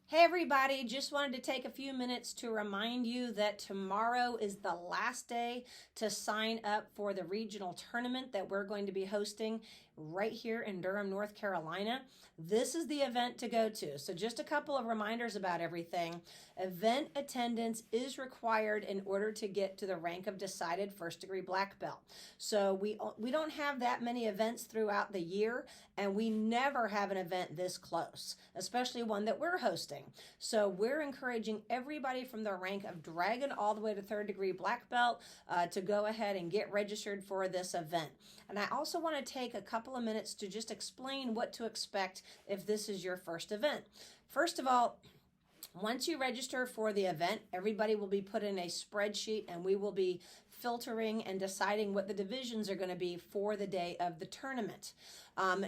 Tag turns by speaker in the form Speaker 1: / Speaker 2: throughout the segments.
Speaker 1: Hey everybody, just wanted to take a few minutes to remind you that tomorrow is the last day to sign up for the regional tournament that we're going to be hosting right here in Durham, North Carolina. This is the event to go to. So just a couple of reminders about everything. Event attendance is required in order to get to the rank of decided first degree black belt. So we don't have that many events throughout the year, and we never have an event this close, especially one that we're hosting. So we're encouraging everybody from the rank of dragon all the way to third degree black belt to go ahead and get registered for this event. And I also want to take a couple of minutes to just explain what to expect if this is your first event. First of all, once you register for the event, everybody will be put in a spreadsheet, and we will be filtering and deciding what the divisions are going to be for the day of the tournament.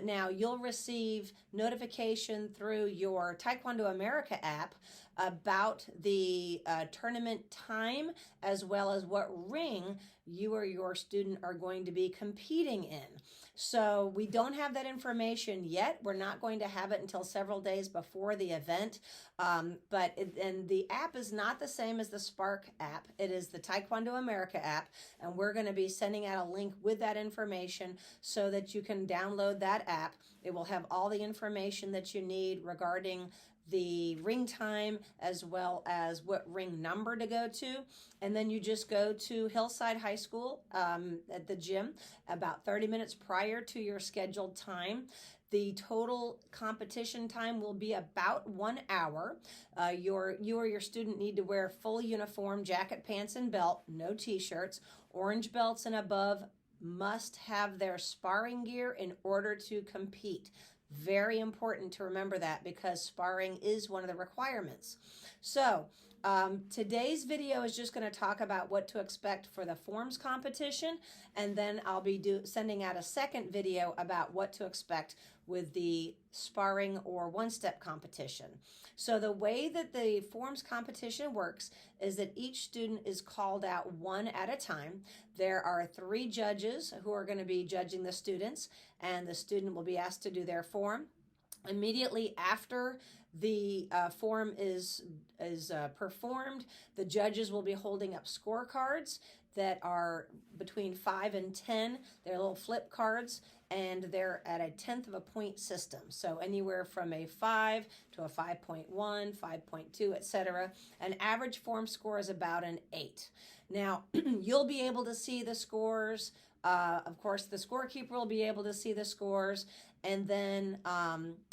Speaker 1: Now, you'll receive notification through your Taekwondo America app about the tournament time, as well as what ring you or your student are going to be competing in. So we don't have that information yet. We're not going to have it until several days before the event. And the app is not the same as the Spark app. It is the Taekwondo America app, and we're going to be sending out a link with that information so that you can download that app. It will have all the information that you need regarding the ring time, as well as what ring number to go to. And then you just go to Hillside High School at the gym about 30 minutes prior to your scheduled time. The total competition time will be about 1 hour. You or your student need to wear full uniform, jacket, pants, and belt, no t-shirts. Orange belts and above must have their sparring gear in order to compete. Very important to remember that, because sparring is one of the requirements. So today's video is just going to talk about what to expect for the forms competition, and then I'll be sending out a second video about what to expect with the sparring or one-step competition. So the way that the forms competition works is that each student is called out one at a time. There are 3 judges who are going to be judging the students, and the student will be asked to do their form. Immediately after the form is performed, the judges will be holding up scorecards that are between 5 and 10. They're little flip cards, and they're at a 1/10 of a point system. So anywhere from a 5 to a 5.1, 5.2, etc. An average form score is about an 8. Now, you'll be able to see the scores. Of course, the scorekeeper will be able to see the scores, and then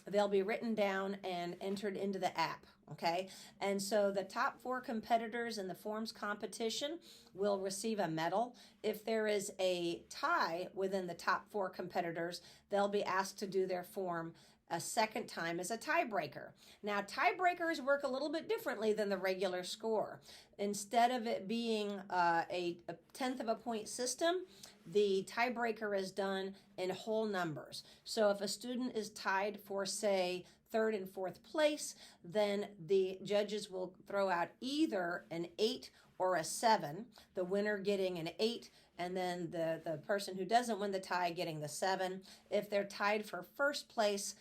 Speaker 1: they'll be written down and entered into the app. Okay, and so the top 4 competitors in the forms competition will receive a medal. If there is a tie within the top 4 competitors, they'll be asked to do their form a second time as a tiebreaker. Now, tiebreakers work a little bit differently than the regular score. Instead of it being a 1/10 of a point system, the tiebreaker is done in whole numbers. So if a student is tied for, say, 3rd and 4th place, then the judges will throw out either an 8 or a 7, the winner getting an 8, and then the person who doesn't win the tie getting the 7. If they're tied for 1st place,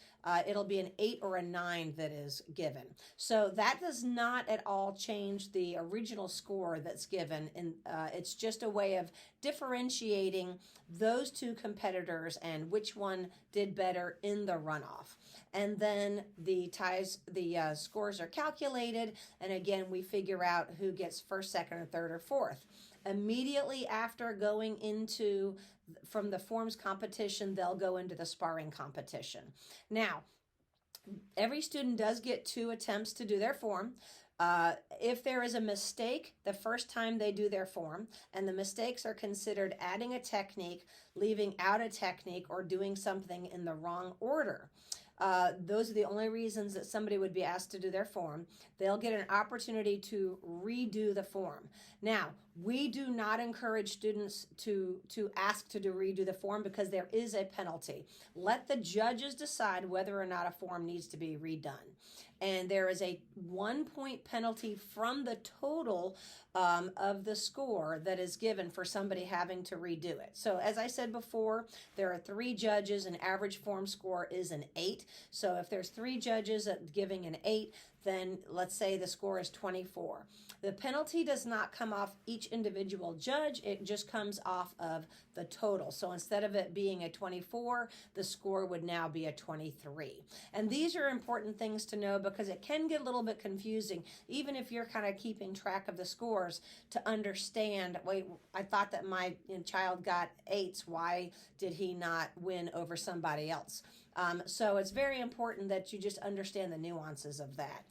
Speaker 1: it'll be an 8 or a 9 that is given. So that does not at all change the original score that's given. And it's just a way of differentiating those 2 competitors and which one did better in the runoff. And then the scores are calculated, and again, we figure out who gets 1st, 2nd, or 3rd, or 4th. Immediately after going from the forms competition, they'll go into the sparring competition. Now, every student does get 2 attempts to do their form. If there is a mistake the first time they do their form, and the mistakes are considered adding a technique, leaving out a technique, or doing something in the wrong order, those are the only reasons that somebody would be asked to do their form. They'll get an opportunity to redo the form. Now, we do not encourage students to ask to redo the form, because there is a penalty. Let the judges decide whether or not a form needs to be redone. and there is a 1-point penalty from the total of the score that is given for somebody having to redo it. So as I said before, there are 3 judges. An average form score is an 8. So if there's 3 judges giving an 8, then let's say the score is 24. The penalty does not come off each individual judge, it just comes off of the total. So instead of it being a 24, the score would now be a 23. And these are important things to know because it can get a little bit confusing, even if you're kind of keeping track of the scores, to understand, wait, I thought that my child got 8s, why did he not win over somebody else? So it's very important that you just understand the nuances of that.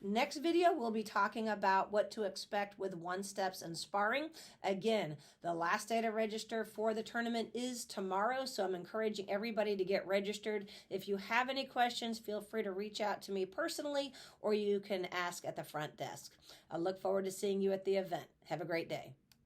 Speaker 1: Next video, we'll be talking about what to expect with 1-steps and sparring. Again, the last day to register for the tournament is tomorrow, so I'm encouraging everybody to get registered. If you have any questions, feel free to reach out to me personally, or you can ask at the front desk. I look forward to seeing you at the event. Have a great day.